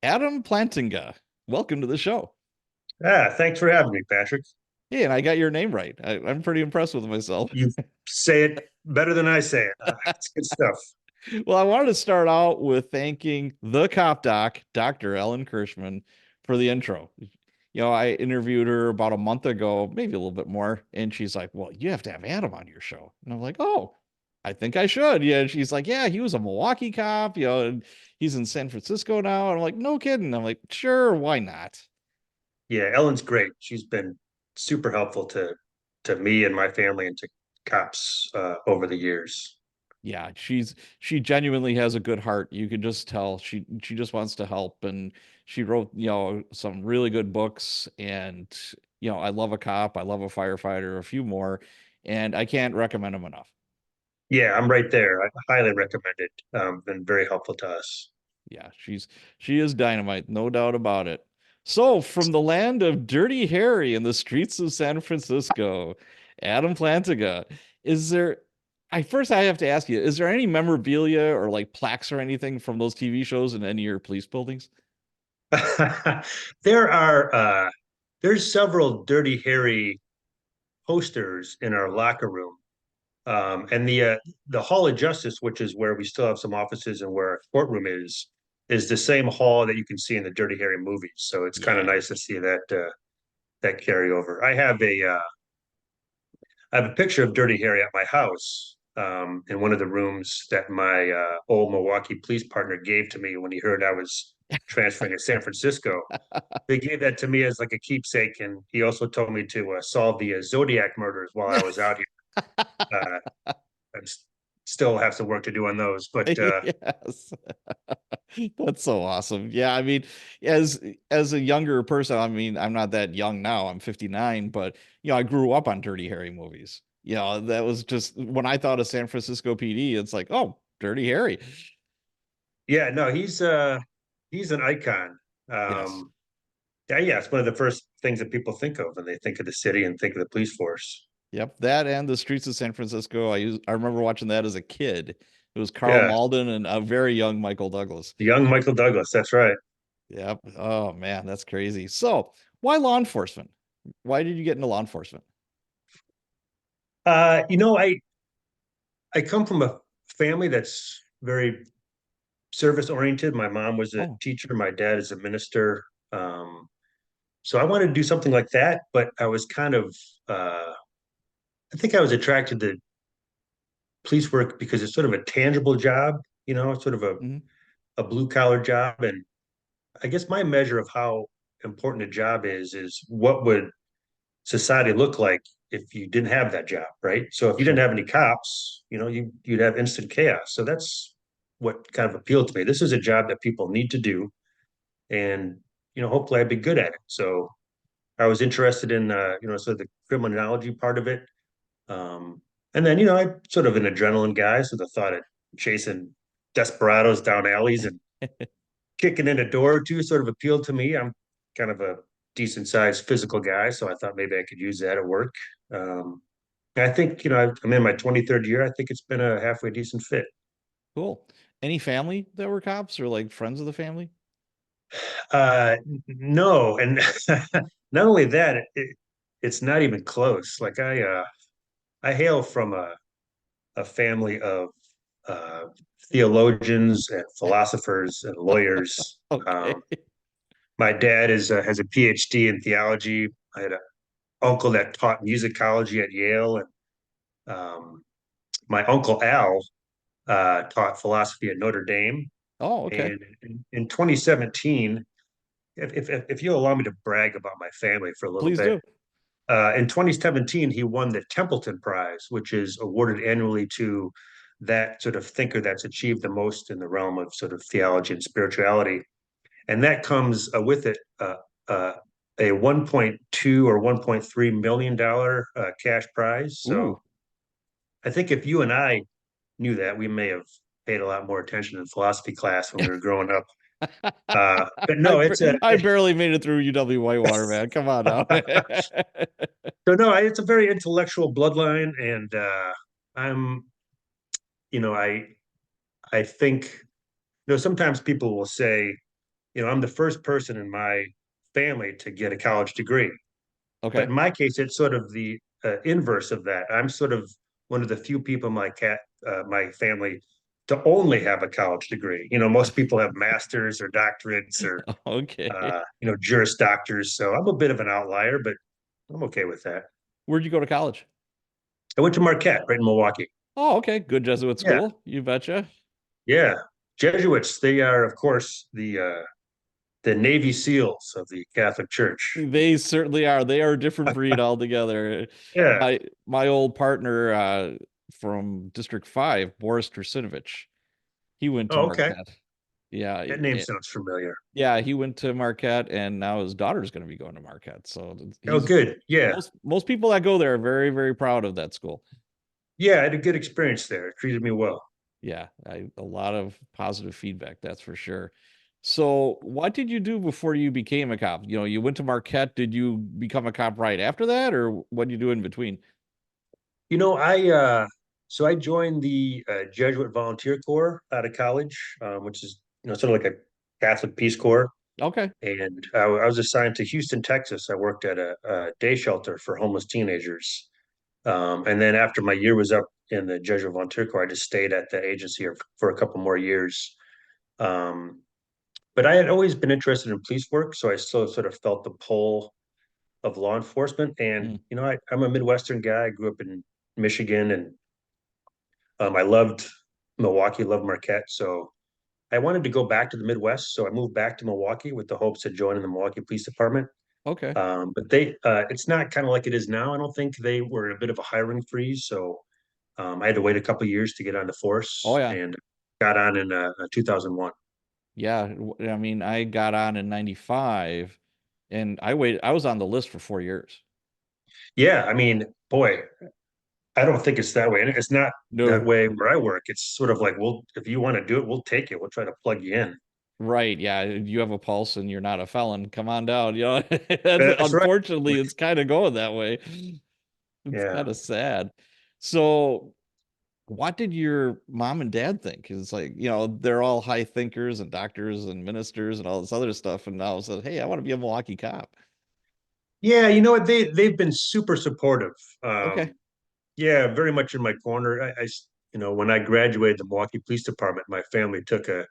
Adam Plantinga. Welcome to the show. Thanks for having me, Patrick. Hey, and I got your name right. I'm pretty impressed with myself. You say it better than I say it. It's good stuff. Well, I wanted to start out with thanking the cop doc, Dr. Ellen Kirschman, for the intro. I interviewed her about a month ago, maybe a little bit more, and she's like, "Well, you have to have Adam on your show." And I'm like, "Oh, I think I should." Yeah, and she's like, "Yeah, he was a Milwaukee cop, and he's in San Francisco now." And I'm like, "No kidding." I'm like, "Sure, why not?" Yeah, Ellen's great. She's been super helpful to me and my family and to cops over the years. Yeah, she genuinely has a good heart. You can just tell she just wants to help, and she wrote, some really good books. And I love a cop, I love a firefighter, a few more, and I can't recommend them enough. Yeah, I'm right there. I highly recommend it. Been very helpful to us. Yeah, she is dynamite, no doubt about it. So, from the land of Dirty Harry and the streets of San Francisco, Adam Plantiga, is there I have to ask you, is there any memorabilia or like plaques or anything from those TV shows in any of your police buildings? There are there's several Dirty Harry posters in our locker room. And the Hall of Justice, which is where we still have some offices and where our courtroom is the same hall that you can see in the Dirty Harry movies. So it's kind of Yeah. nice to see that carryover. I have a picture of Dirty Harry at my house in one of the rooms that my old Milwaukee police partner gave to me when he heard I was transferring to San Francisco. They gave that to me as like a keepsake, and he also told me to solve the Zodiac murders while I was out here. Uh, I still have some work to do on those, but Yes. That's so awesome. Yeah, I mean, as a younger person, I mean, I'm not that young now. I'm 59, but I grew up on Dirty Harry movies. That was just when I thought of San Francisco PD, it's like, oh, Dirty Harry. yeah, no, he's an icon. Yes. Um, yeah, it's one of the first things that people think of when they think of the city and think of the police force. Yep, that and the streets of San Francisco. I remember watching that as a kid. It was Carl Yeah, Malden and a very young Michael Douglas. young Michael Douglas. That's right. Yep. Oh man, that's crazy. So, why law enforcement? Why did you get into law enforcement? Uh, you know, I I come from a family that's very service oriented. My mom was a Oh, teacher. My dad is a minister. Um, so I wanted to do something like that, but I was kind of I think I was attracted to police work because it's sort of a tangible job, it's sort of mhm. a blue collar job. And I guess my measure of how important a job is what would society look like if you didn't have that job, right? So if you didn't Sure. have any cops, you'd have instant chaos. So that's what kind of appealed to me. This is a job that people need to do, and hopefully I'd be good at it. So I was interested in sort of the criminology part of it. And then, I'm sort of an adrenaline guy, so the thought of chasing desperados down alleys and kicking in a door or two sort of appealed to me. I'm kind of a decent sized physical guy, so I thought maybe I could use that at work. I think, I'm in my 23rd year. I think it's been a halfway decent fit. Cool. Any family that were cops or like friends of the family? Uh, no, and not only that, it's not even close. Like I hail from a family of uh, theologians and philosophers and lawyers. Okay. My dad has a PhD in theology. I had an uncle that taught musicology at Yale, and my uncle Al taught philosophy at Notre Dame. Oh, okay. And in 2017, if you'll allow me to brag about my family for a little Please bit, do. in 2017 he won the Templeton Prize, which is awarded annually to that sort of thinker that's achieved the most in the realm of sort of theology and spirituality. And that comes with it a 1.2 or 1.3 million dollar cash prize. Ooh. So I think if you and I knew that, we may have paid a lot more attention in philosophy class when we were growing up. But I no, it's a I barely made it through UW Whitewater, man. Come on now. so no, it's a very intellectual bloodline, and I'm, you know, I think, sometimes people will say, I'm the first person in my family to get a college degree. But Okay. in my case, it's sort of the inverse of that. I'm sort of one of the few people in my family to only have a college degree. Most people have masters or doctorates or Okay. Juris Doctors. So I'm a bit of an outlier, but I'm okay with that. Where'd you go to college? I went to Marquette, right in Milwaukee. Oh, okay. Good Jesuit Yeah, school. You betcha. yeah. Jesuits, they are, of course, the Navy SEALs of the Catholic Church. They certainly are. They are a different breed altogether. Yeah. My old partner from District 5, Boris Trasinovich, he went to Oh, okay. Marquette. Yeah, That name sounds familiar. yeah, he went to Marquette, and now his daughter's going to be going to Marquette. So Oh, he's good. Yeah. most people that go there are very, very proud of that school. Yeah, I had a good experience there. It treated me well. Yeah, a lot of positive feedback, that's for sure. So, what did you do before you became a cop? You went to Marquette. Did you become a cop right after that, or what did you do in between? I joined the Jesuit Volunteer Corps out of college, which is sort of like a Catholic Peace Corps. Okay. And I was assigned to Houston, Texas. I worked at a day shelter for homeless teenagers. And then after my year was up in the Jesuit Volunteer Corps, I just stayed at the agency for a couple more years. Um, but I had always been interested in police work, so I still sort of felt the pull of law enforcement. And Mm, I'm a Midwestern guy. I grew up in Michigan, and I loved Milwaukee, loved Marquette. So I wanted to go back to the Midwest. So I moved back to Milwaukee with the hopes of joining the Milwaukee Police Department. okay. But it's not kind of like it is now. I don't think they were in a bit of a hiring freeze. So I had to wait a couple of years to get on the Oh force yeah. and got on in 2001. Yeah, I mean, I got on in 95 and I was on the list for 4 years. Yeah, I mean, boy, I don't think it's that way. And it's not that No. way where I work. It's sort of like, if you want to do it, we'll take it. We'll try to plug you in. Right. Yeah. You have a pulse and you're not a felon. Come on down. That's That's right. unfortunately it's kind of going that way. It's Yeah. kind of sad. So, what did your mom and dad think? It's like, they're all high thinkers and doctors and ministers and all this other stuff. And now said, hey, I want to be a Milwaukee cop. Yeah, you know what? They've been super supportive. Okay. Yeah, very much in my corner. When I graduated the Milwaukee Police Department, my family took a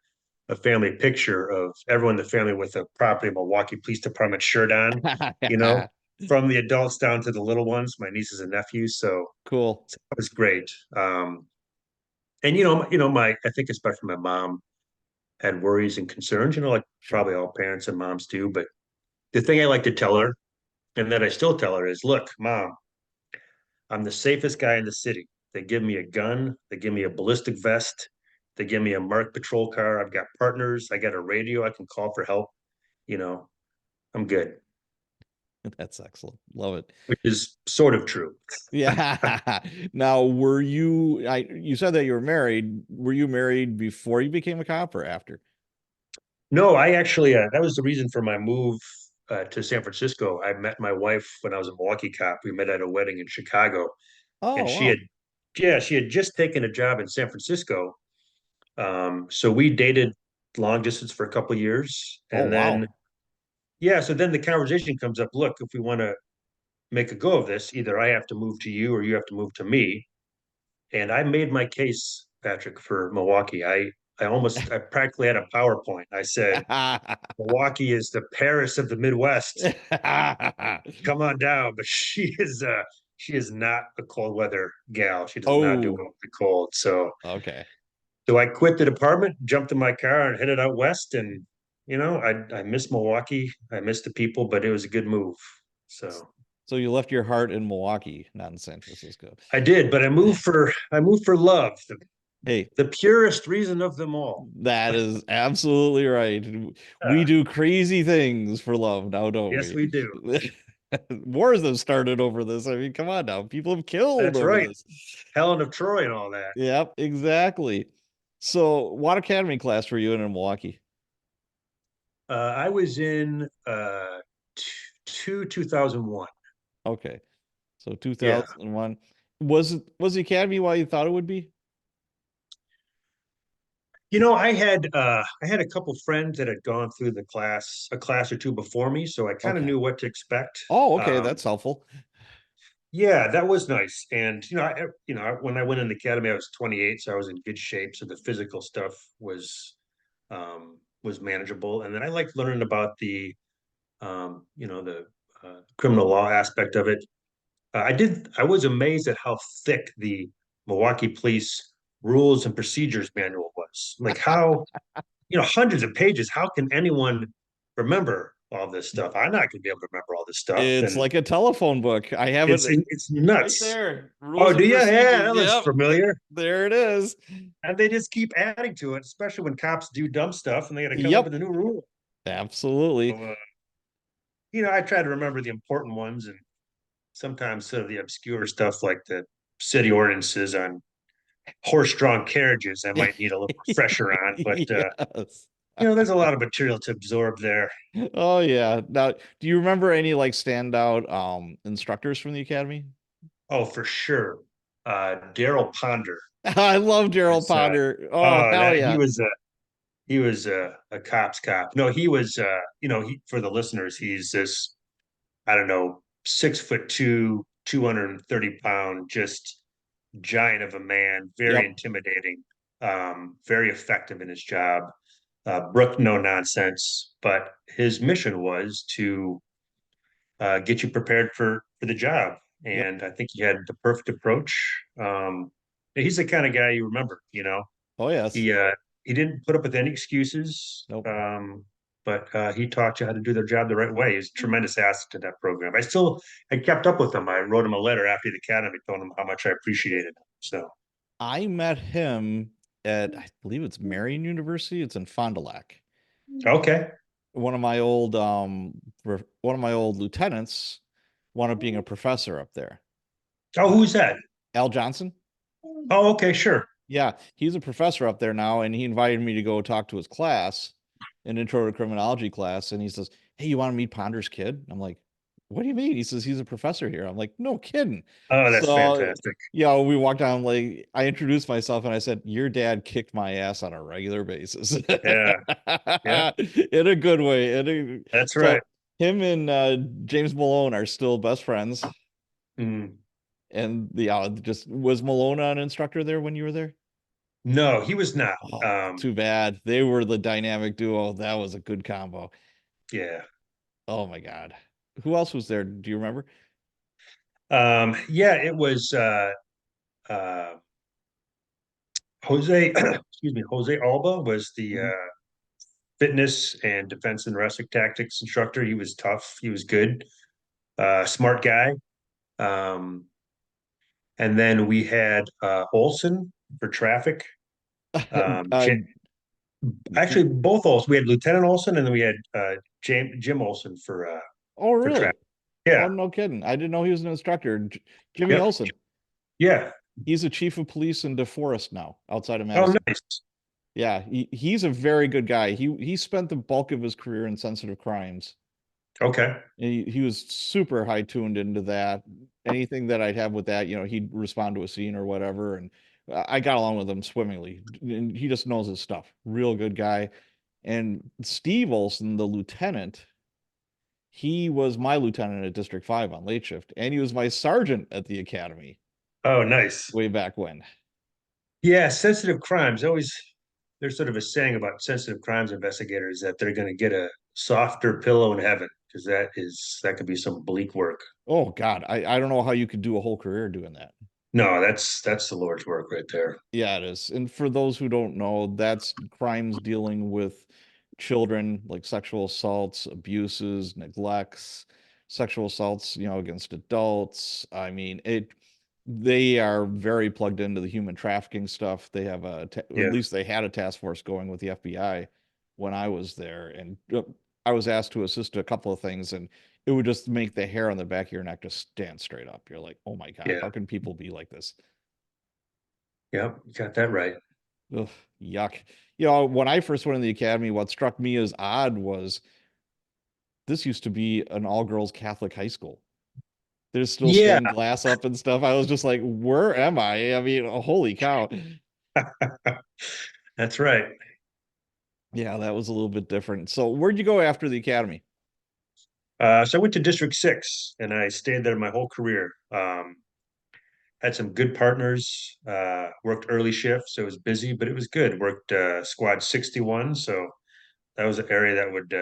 family picture of everyone in the family with a property Milwaukee Police Department shirt on, you know, from the adults down to the little ones, my nieces and nephews. Cool. So it was great. And my I think especially my mom had worries and concerns, like Sure. probably all parents and moms do. But the thing I like to tell her, and that I still tell her, is, look, mom, I'm the safest guy in the city. They give me a gun, they give me a ballistic vest, they give me a marked patrol car. I've got partners, I got a radio I can call for help. You know, I'm good, That's excellent. Love it. which is sort of true. Yeah. Now, you said that you were married. Were you married before you became a cop or after? No, I actually, that was the reason for my move to San Francisco. I met my wife when I was a Milwaukee cop. We met at a wedding in Chicago, and Oh, wow. she had just taken a job in San Francisco. So we dated long distance for a couple of years, Oh, and then wow. yeah, so then the conversation comes up. Look, if we want to make a go of this, either I have to move to you or you have to move to me. And I made my case, Patrick, for Milwaukee. I practically had a PowerPoint. I said, Milwaukee is the Paris of the Midwest. Come on down. But she is not a cold weather gal. She does not do Oh, well with the cold. okay. So I quit the department, jumped in my car, and headed out west. And I miss Milwaukee. I miss the people, but it was a good move. So So you left your heart in Milwaukee, not in San Francisco. I did, but I moved for love, Hey, the purest reason of them all. that is absolutely right. We Uh, do crazy things for love now, don't yes, we? we do. Wars have started over this. I mean, come on now. People have killed That's over right. this. Helen of Troy and all that. Yep, exactly. So, what academy class were you in Milwaukee? I was in 2001. Okay. So Yeah. 2001. Was the academy what you thought it would be? I had a couple friends that had gone through a class or two before me, so I kind of Okay. knew what to expect. Oh, okay, that's helpful. Yeah, that was nice. And when I went in the academy, I was 28, so I was in good shape. So the physical stuff was manageable. And then I liked learning about the criminal law aspect of it. I was amazed at how thick the Milwaukee Police Rules and Procedures Manual was. Like how, hundreds of pages. How can anyone remember all this stuff? I'm not going to be able to remember all this stuff. It's And like a telephone book. I have it's it it's right nuts. there. Oh, Rules do and you? Yeah, procedures. that looks Yep. familiar. There it is. And they just keep adding to it, especially when cops do dumb stuff and they got to come up with Yep. a new rule. Absolutely. So, I try to remember the important ones and sometimes sort of the obscure stuff like the city ordinances on horse-drawn carriages. I might need a little refresher on, but Yes. there's a lot of material to absorb there. Oh yeah. Now, do you remember any like standout instructors from the academy? Oh, for sure. Daryl Ponder I love Daryl was Potter. Oh, hell that yeah. he was a cop's cop. No, he was for the listeners, he's this, I don't know, 6'2", 230 pound, just giant of a man, very Yep. intimidating, very effective in his job. Brook no nonsense, but his mission was to get you prepared for the job. Yep. And I think he had the perfect approach. He's the kind of guy you remember, Oh yes. he uh, he didn't put up with any excuses, Nope. but he taught you how to do their job the right way. He's a tremendous asset to that program. I kept up with him. I wrote him a letter after the academy, told him how much I appreciated him. So I met him at, I believe it's Marion University. It's in Fond du Lac. okay. One of my old one of my old lieutenants wound up being a professor up there. Oh, Uh, who's that? Al Johnson. Oh, okay, sure. Yeah, he's a professor up there now, and he invited me to go talk to his class, an intro to criminology class. And he says, "Hey, you want to meet Ponder's kid?" I'm like, "What do you mean?" He says, "He's a professor here." I'm like, "No kidding." Oh, that's So, fantastic. yeah, we walked down. Like, I introduced myself, and I said, "Your dad kicked my ass on a regular basis," Yeah, yeah, in a good way. that's right. So, him and James Malone are still best friends. Mm. And the just was Malone an instructor there when you were there? No, he was not. Oh, too bad. They were the dynamic duo. That was a good combo. Yeah. Oh my God. Who else was there? Do you remember? Yeah, it was uh, Jose, excuse me, Jose Alba was the Mhm. fitness and defense and wrestling tactics instructor. He was tough. he was good, smart guy. Um, and then we had Olson for traffic. uh, Actually, both Olson. We had Lieutenant Olson, and then we had Jim Olson oh, for really? traffic. Oh, Yeah. no kidding. I didn't know he was an instructor. Jimmy Yep. Olsen. Yeah. He's a chief of police in DeForest now, outside of Oh, Madison. nice. Yeah, he's a very good guy. He spent the bulk of his career in sensitive crimes. Okay. He was super high tuned into that. Anything that I'd have with that, he'd respond to a scene or whatever, and I got along with him swimmingly. And he just knows his stuff. Real good guy. And Steve Olson, the lieutenant, he was my lieutenant at District 5 on late shift, and he was my sergeant at the academy Oh, nice. way back when. Yeah, sensitive crimes. Always, there's sort of a saying about sensitive crimes investigators that they're going to get a softer pillow in heaven because that could be some bleak work. Oh God, I don't know how you could do a whole career doing that. No, that's the Lord's work right there. Yeah, it is. And for those who don't know, that's crimes dealing with children, like sexual assaults, abuses, neglects, sexual assaults, against adults. I mean, they are very plugged into the human trafficking stuff. They have at Yeah, least they had a task force going with the FBI when I was there. And I was asked to assist a couple of things, and it would just make the hair on the back of your neck just stand straight up. You're like, oh my God, yeah, how can people be like this? yeah. You got that right. Ugh, yuck. When I first went in the academy, what struck me as odd was this used to be an all-girls Catholic high school. There's still Yeah, stained glass up and stuff. I was just like, where am I? I mean, holy cow. That's right. Yeah, that was a little bit different. So where'd you go after the academy? So I went to District 6 and I stayed there my whole career. Had some good partners, worked early shift, so it was busy, but it was good. Worked squad 61, so that was an area that would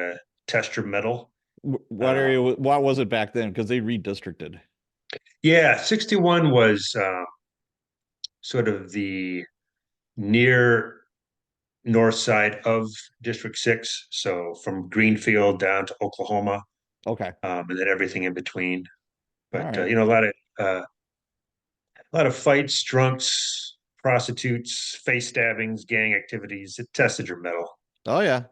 test your mettle. What Uh, area? What was it back then? Because they redistricted. yeah, 61 was sort of the near north side of District 6. So from Greenfield down to Oklahoma, Okay. and then everything in between. All But right. a lot of fights, drunks, prostitutes, face stabbings, gang activities. It tested your mettle. Oh yeah.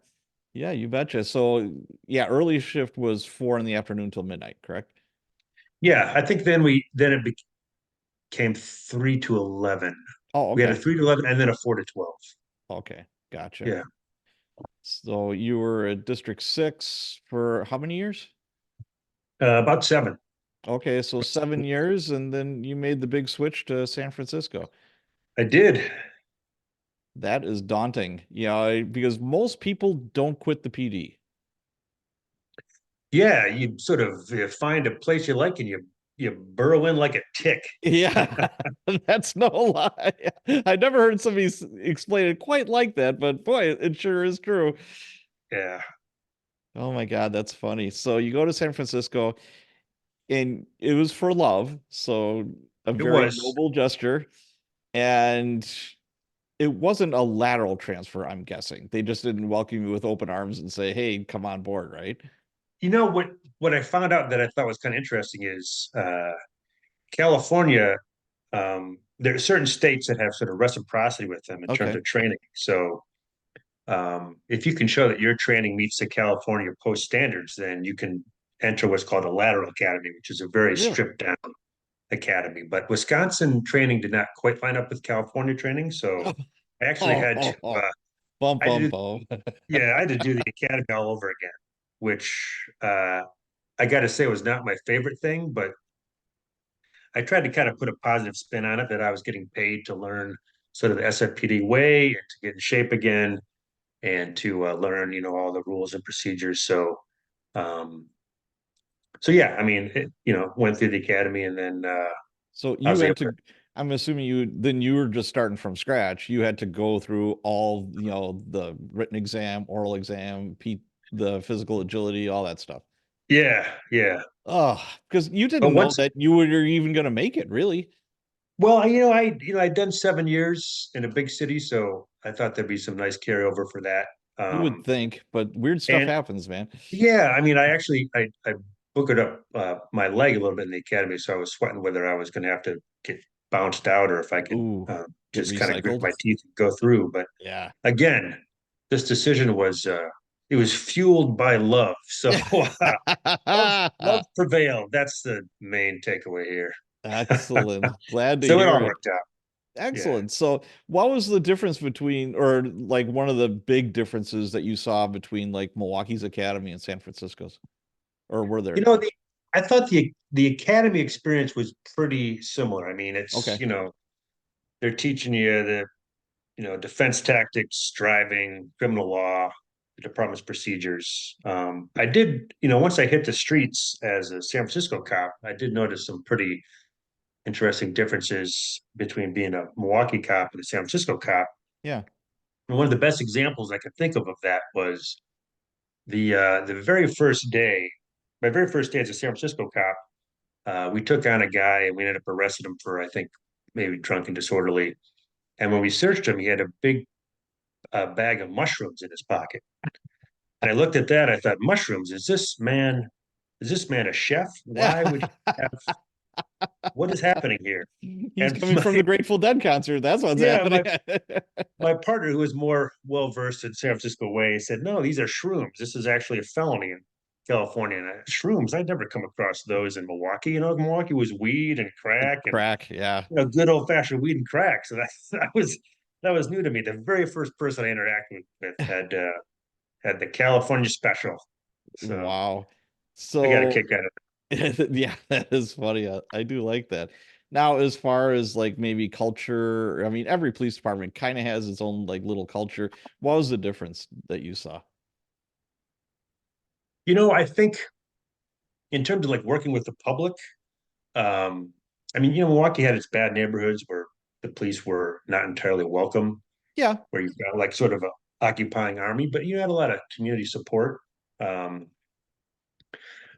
Yeah, you betcha. So yeah, early shift was 4 in the afternoon till midnight, correct? Yeah, I think then it became 3 to 11. Oh, We had a okay. 3 to 11 and then a 4 to 12. Okay. Gotcha. Yeah, So you were at District 6 for how many years? about 7. Okay, so 7 years, and then you made the big switch to San Francisco. I did. That is daunting, because most people don't quit the PD. Yeah, you sort of find a place you like and you burrow in like a tick. Yeah, that's no lie. I never heard somebody explain it quite like that, but boy, it sure is true. Yeah, Oh my God, that's funny. So you go to San Francisco, and it was for love, so a it very was. noble gesture, and it wasn't a lateral transfer, I'm guessing. They just didn't welcome you with open arms and say, "Hey, come on board," right? You know what I found out that I thought was kind of interesting is California. There are certain states that have sort of reciprocity with them in terms Okay. of training. So if you can show that your training meets the California post standards, then you can enter what's called a lateral academy, which is a very Really? stripped down academy. But Wisconsin training did not quite line up with California training, so I actually Oh, had to oh, oh. Bum, I had bum, to do, bum. yeah, I had to do the academy all over again, which I got to say was not my favorite thing, but I tried to kind of put a positive spin on it that I was getting paid to learn sort of the SFPD way and to get in shape again and to learn, all the rules and procedures. Um, so yeah, I mean, went through the academy and then So I you was able had to, I'm assuming you were just starting from scratch. You had to go through all, the written exam, oral exam, the physical agility, all that stuff. yeah, yeah. Oh, because you But didn't know once, that you were even going to make it, really. well, I'd done 7 years in a big city, so I thought there'd be some nice carryover for that. You would Um, think, but weird stuff and happens, man. yeah, I mean, I boogered up my leg a little bit in the academy, so I was sweating whether I was going to have to get bounced out or if I could Ooh, get just kind of grit recycled. my teeth and go through. But Yeah. again, this decision was it was fueled by love. So love prevailed. That's the main takeaway here. Excellent. Glad to So it hear all it. worked out. Yeah. Excellent. So, what was the difference between, or like one of the big differences that you saw between like Milwaukee's academy and San Francisco's? Or were there You know, any? I thought the academy experience was pretty similar. I mean, Okay. they're teaching you the defense tactics, driving, criminal law, the department's procedures. I did, once I hit the streets as a San Francisco cop, I did notice some pretty interesting differences between being a Milwaukee cop and a San Francisco cop. Yeah. And one of the best examples I could think of that was the very first day, my very first day as a San Francisco cop. We took on a guy and we ended up arresting him for, I think, maybe drunk and disorderly. And when we searched him, he had a big bag of mushrooms in his pocket. And I looked at that. I thought, mushrooms? Is this man a chef? Why would he have? What is happening here? He's And coming from the Grateful Dead concert. That's what's yeah, happening. my partner, who was more well versed in San Francisco way, said, "No, these are shrooms. This is actually a felony in California." And shrooms, I'd never come across those in Milwaukee. Milwaukee was weed and crack and Crack. Yeah. good old fashioned weed and crack. So that was new to me. The very first person I interacted with had the California special. So Wow. I got a So, kick out of yeah, that is funny. I do like that. Now, as far as like maybe culture, I mean, every police department kind of has its own like little culture. What was the difference that you saw? I think in terms of like working with the public, um, I mean, Milwaukee had its bad neighborhoods where the police were not entirely welcome, Yeah, where you've got like sort of a occupying army, but you had a lot of community support. Um,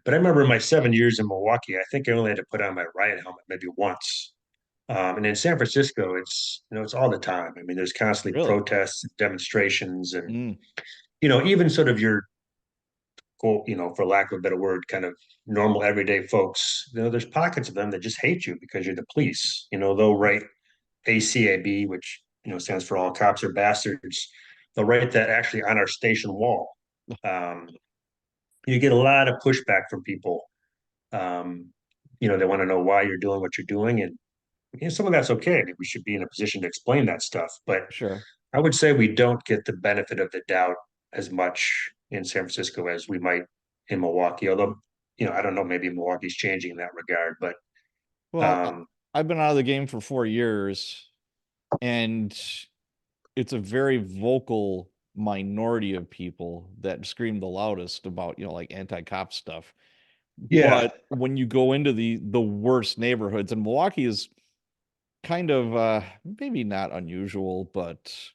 but I remember in my 7 years in Milwaukee, I think I only had to put on my riot helmet maybe once. And in San Francisco, it's all the time. I mean, there's constantly really. protests, demonstrations, and Mm, even sort of your quote, for lack of a better word, kind of normal everyday folks. There's pockets of them that just hate you because you're the police. They'll write ACAB, which stands for all cops are bastards. They'll write that actually on our station wall. Um, you get a lot of pushback from people. Um, they want to know why you're doing what you're doing, and some of that's okay. I mean, we should be in a position to explain that stuff, but sure. I would say we don't get the benefit of the doubt as much in San Francisco as we might in Milwaukee. Although, I don't know, maybe Milwaukee's changing in that regard, but Well, um, I've been out of the game for 4 years, and it's a very vocal minority of people that scream the loudest about, like anti-cop stuff. yeah, But when you go into the worst neighborhoods, and Milwaukee is kind of maybe not unusual, but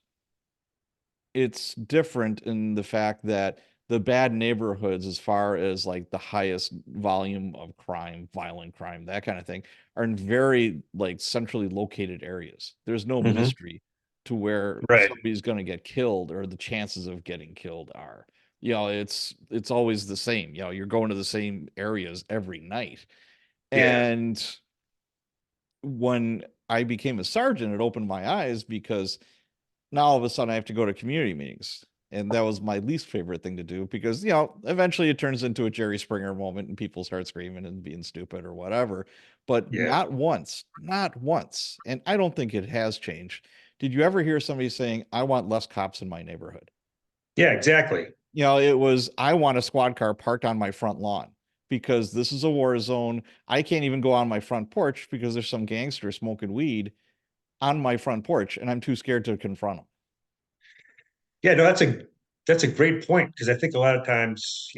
it's different in the fact that the bad neighborhoods, as far as like the highest volume of crime, violent crime, that kind of thing, are in very like centrally located areas. There's no hmm, mystery to where right, somebody's going to get killed or the chances of getting killed are. It's always the same. You're going to the same areas every night. yeah, And when I became a sergeant, it opened my eyes because now all of a sudden I have to go to community meetings. And that was my least favorite thing to do because, eventually it turns into a Jerry Springer moment and people start screaming and being stupid or whatever. But yeah, not once, not once. And I don't think it has changed. Did you ever hear somebody saying, I want less cops in my neighborhood? yeah, exactly. It was, I want a squad car parked on my front lawn because this is a war zone. I can't even go on my front porch because there's some gangster smoking weed on my front porch and I'm too scared to confront him. Yeah, no, that's a great point because I think a lot of times,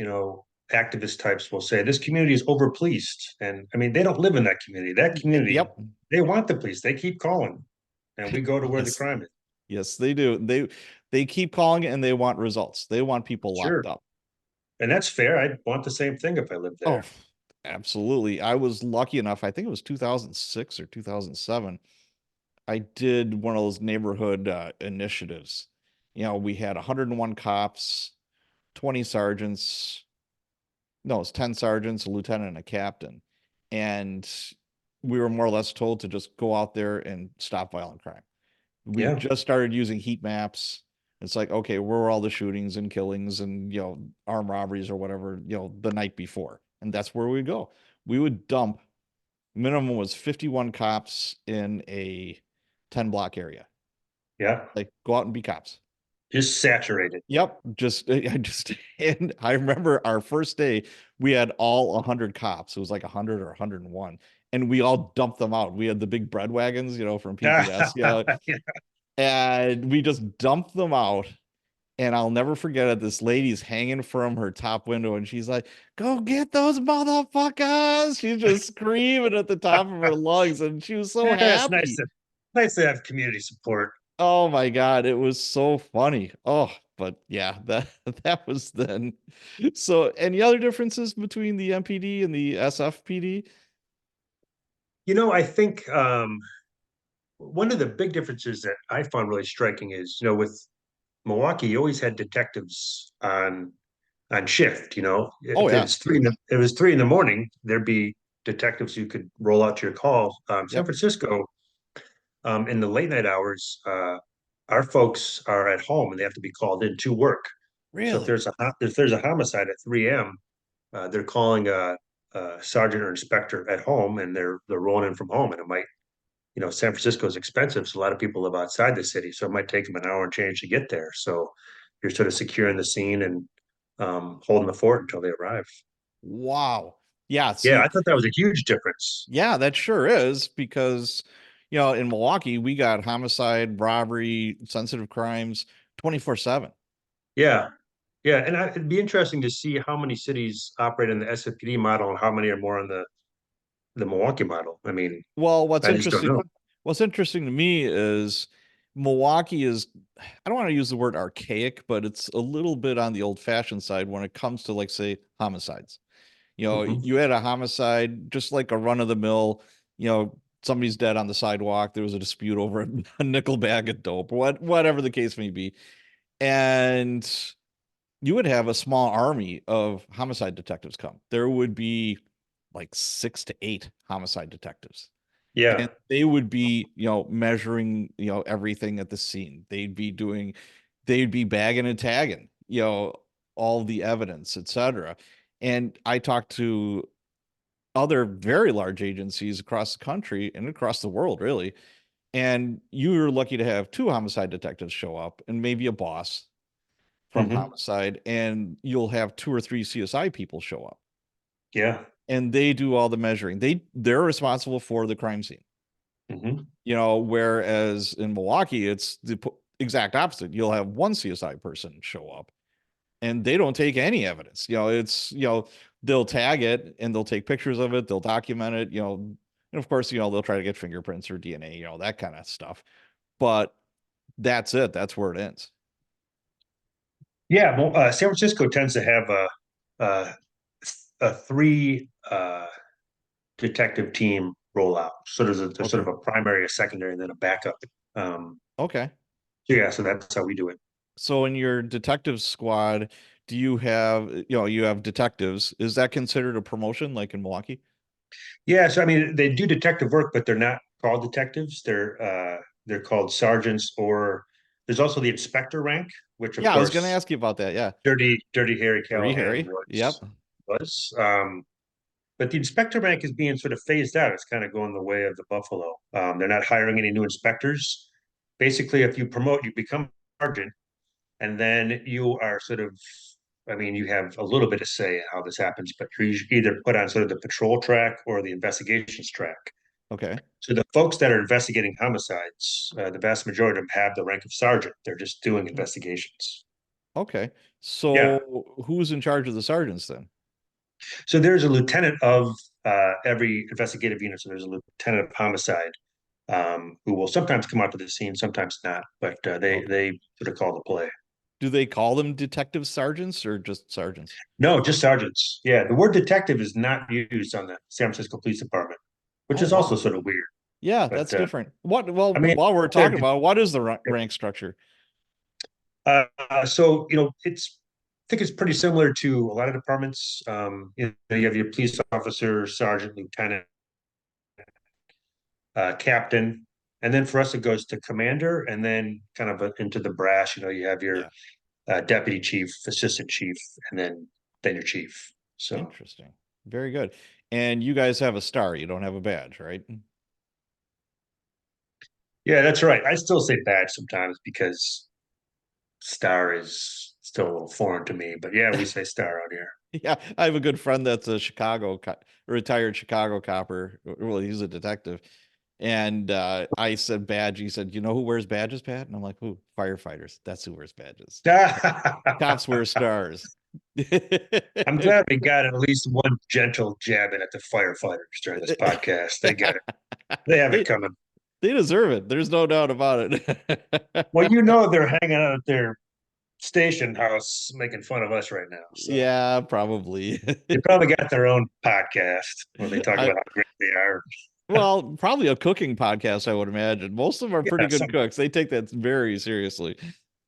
activist types will say this community is overpoliced, and I mean they don't live in that community. That community, Yep. they want the police. They keep calling, and we go to where the Yes. crime is. Yes, they do. They keep calling it and they want results. They want people locked Sure. up. And that's fair. I'd want the same thing if I lived Oh, there. absolutely. I was lucky enough, I think it was 2006 or 2007. I did one of those neighborhood initiatives. We had 101 cops, 20 sergeants. No, it's 10 sergeants, a lieutenant, and a captain. And we were more or less told to just go out there and stop violent crime. We Yeah. just started using heat maps. It's like, okay, where were all the shootings and killings and, armed robberies or whatever, the night before? And that's where we go. We would dump, minimum was 51 cops in a 10 block area. Yeah. Like, go out and be cops. Just saturated. Yep. And I remember our first day, we had all 100 cops. It was like 100 or 101. And we all dumped them out. We had the big bread wagons, from PBS, and we just dumped them out. And I'll never forget it. This lady's hanging from her top window, and she's like, "Go get those motherfuckers!" She's just screaming at the top of her lungs, and she was so It's nice happy. to have community support. Oh my God, it was so funny. Oh, but yeah, that that was then. So, any other differences between the MPD and the SFPD? I think one of the big differences that I found really striking is, with Milwaukee, you always had detectives on shift. Oh If yeah, it was 3 in the morning, there'd be detectives who could roll out to your call. San yep, Francisco, in the late night hours, our folks are at home and they have to be called in to work. So really. if there's a homicide at 3 a.m., they're calling a sergeant or inspector at home, and they're rolling in from home, and it might, San Francisco is expensive, so a lot of people live outside the city, so it might take them an hour and change to get there. So you're sort of securing the scene and holding the fort until they arrive. Wow. Yeah, Yeah, see, I thought that was a huge difference. yeah, that sure is because, in Milwaukee, we got homicide, robbery, sensitive crimes 24/7. Yeah. Yeah, and it'd be interesting to see how many cities operate in the SFPD model and how many are more on the Milwaukee model. I mean, Well, I just don't know. what's interesting to me is Milwaukee is, I don't want to use the word archaic, but it's a little bit on the old-fashioned side when it comes to, like, say, homicides. Mhm. You had a homicide, just like a run of the mill, somebody's dead on the sidewalk. There was a dispute over a nickel bag of dope, whatever the case may be. And you would have a small army of homicide detectives come. There would be like 6 to 8 homicide detectives. And Yeah. they would be, measuring, everything at the scene. They'd be bagging and tagging, all the evidence, etc. And I talked to other very large agencies across the country and across the world, really. And you were lucky to have 2 homicide detectives show up and maybe a boss from Hmm. homicide, and you'll have 2 or 3 CSI people show up. Yeah. And they do all the measuring. They're responsible for the crime scene. Hmm. Whereas in Milwaukee, it's the exact opposite. You'll have one CSI person show up and they don't take any evidence. They'll tag it and they'll take pictures of it, they'll document it, and of course, they'll try to get fingerprints or DNA, that kind of stuff. But that's it. That's where it ends. Yeah. Well, San Francisco tends to have a, a three detective team rollout. So there's sort Okay. of a primary, a secondary, and then a backup. Um, Okay. so yeah, so that's how we do it. So in your detective squad, do you have, you have detectives? Is that considered a promotion like in Milwaukee? Yeah, so I mean, they do detective work, but they're not called detectives. They're called sergeants, or there's also the inspector rank, which of Yeah, I was going to course, ask you about that. Yeah. Dirty Harry Dirty Callahan Harry. Yep. was. But the inspector rank is being sort of phased out. It's kind of going the way of the buffalo. They're not hiring any new inspectors. Basically, if you promote, you become sergeant, and then you are sort of, I mean, you have a little bit of say in how this happens, but you're either put on sort of the patrol track or the investigations track. Okay. So the folks that are investigating homicides, the vast majority of them have the rank of sergeant. They're just doing Hmm. investigations. Okay. Yeah. So who's in charge of the sergeants then? So there's a lieutenant of every investigative unit. So there's a lieutenant of homicide who will sometimes come out to the scene, sometimes not. But Okay. they sort of call the play. Do they call them detective sergeants or just sergeants? No, just sergeants. Yeah, the word detective is not used on the San Francisco Police Department, which Oh, is also wow. sort of weird. Yeah, But that's different. Well, I mean, while we're they're talking about it, what is the rank structure? so I think it's pretty similar to a lot of departments. You have your police officer, sergeant, lieutenant, captain, and then for us it goes to commander, and then kind of into the brass. You have your Yeah, deputy chief, assistant chief, and then your chief. So interesting. Very good. And you guys have a star. You don't have a badge, right? yeah, that's right. I still say badge sometimes because star is still a little foreign to me. But yeah, we say star out here. Yeah, I have a good friend that's a retired Chicago copper. Well, he's a detective. And I said badge. He said, "You know who wears badges, Pat?" And I'm like, "Who? Firefighters. That's who wears badges. Cops wear stars." I'm glad we got at least one gentle jab in at the firefighters during this podcast. They got it. They have it They coming. they deserve it. There's no doubt about Well, it. they're hanging out at their station house making fun of us right now. So Yeah, probably. they probably got their own podcast where they talk I about how great they are. Well, probably a cooking podcast, I would imagine. Most of them are pretty Yeah, good some. cooks. They take that very seriously.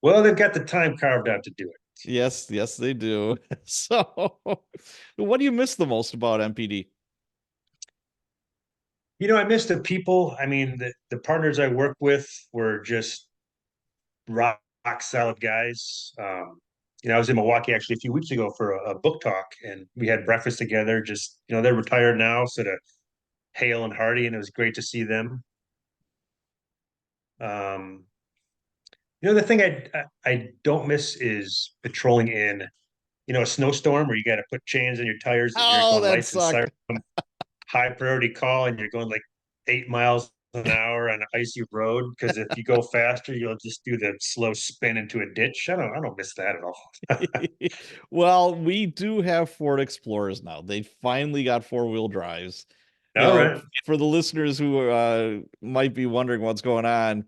Well, they've got the time carved out to do it. Yes, yes, they do. So, what do you miss the most about MPD? I miss the people. I mean, the partners I work with were just rock solid guys. I was in Milwaukee actually a few weeks ago for a book talk, and we had breakfast together. Just they're retired now, sort of hale and hearty, and it was great to see them. Um, the thing I don't miss is patrolling in a snowstorm where you got to put chains on your tires and you're Oh, going that lights and siren, sucked. high priority call, and you're going like 8 miles an hour on an icy road. Because if you go faster, you'll just do the slow spin into a ditch. I don't miss that at all. Well, we do have Ford Explorers now. They finally got four-wheel drives. All right. For the listeners who might be wondering what's going on,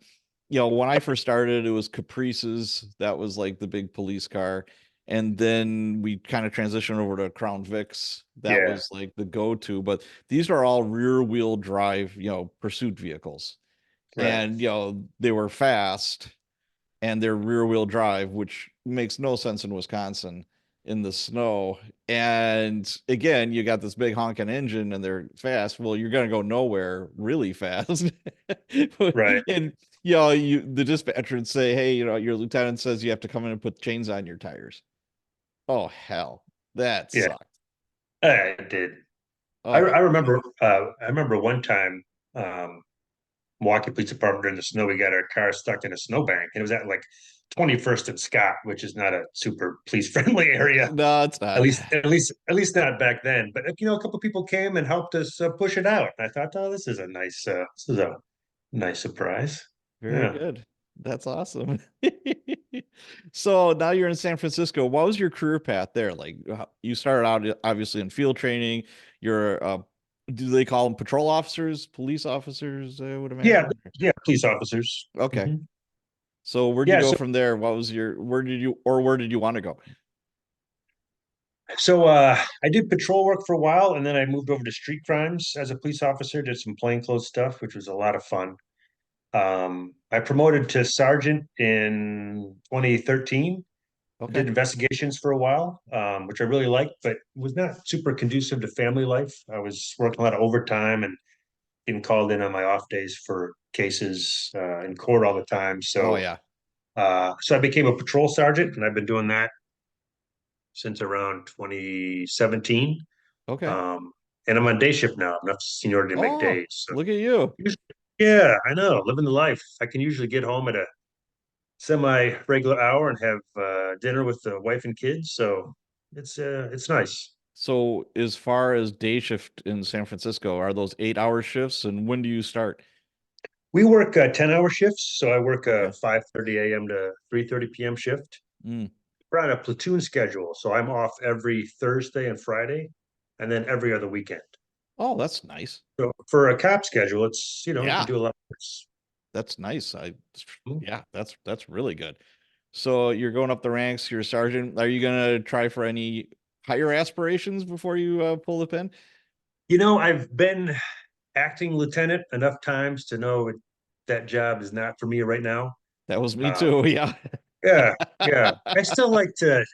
when I first started, it was Caprices. That was like the big police car. And then we kind of transitioned over to Crown Vics. That Yeah. was like the go-to. But these are all rear-wheel drive, pursuit vehicles. Right. And, they were fast and they're rear wheel drive, which makes no sense in Wisconsin in the snow. And again, you got this big honking engine and they're fast. Well, you're going to go nowhere really fast. Right. And the dispatcher would say, hey, your lieutenant says you have to come in and put chains on your tires. Oh hell, that Yeah. sucked. I did. I, Oh, I remember. I remember one time. Milwaukee Police Department during the snow. We got our car stuck in a snowbank, and it was at like 21st and Scott, which is not a super police friendly area. no, it's At not. least, at least, at least not back then. But a couple people came and helped us push it out. And I thought, oh, this is a nice surprise. Very Yeah. good. That's awesome. So now you're in San Francisco. What was your career path there? Like you started out obviously in field training. You're do they call them patrol officers, police officers, I would Yeah, imagine? yeah, police officers. Okay. Hmm. So where'd you Yeah, go so from there? Where did you want to go? so I did patrol work for a while, and then I moved over to street crimes as a police officer. Did some plainclothes stuff, which was a lot of fun. I promoted to sergeant in 2013. I Okay. did investigations for a while, which I really liked, but was not super conducive to family life. I was working a lot of overtime and getting called in on my off days for cases in court all the time. Oh So, yeah. so I became a patrol sergeant, and I've been doing that since around 2017. Okay. Um, and I'm on day shift now, enough seniority to make Oh, days. So, look at you. yeah, I know, living the life. I can usually get home at a semi-regular hour and have dinner with the wife and kids. So it's nice. So as far as day shift in San Francisco, are those 8-hour shifts and when do you start? We work 10-hour shifts, so I work a Okay. 5:30 a.m. to 3:30 p.m. shift. Mm. We're on a platoon schedule, so I'm off every Thursday and Friday, and then every other weekend. Oh, that's nice. So for a cop schedule, it's you can Yeah, do a lot worse. that's nice. Yeah, that's really good. So you're going up the ranks, you're a sergeant. Are you gonna try for any higher aspirations before you pull the pin? I've been acting lieutenant enough times to know that job is not for me right now. That was me Um, too. Yeah. yeah, yeah. I still like to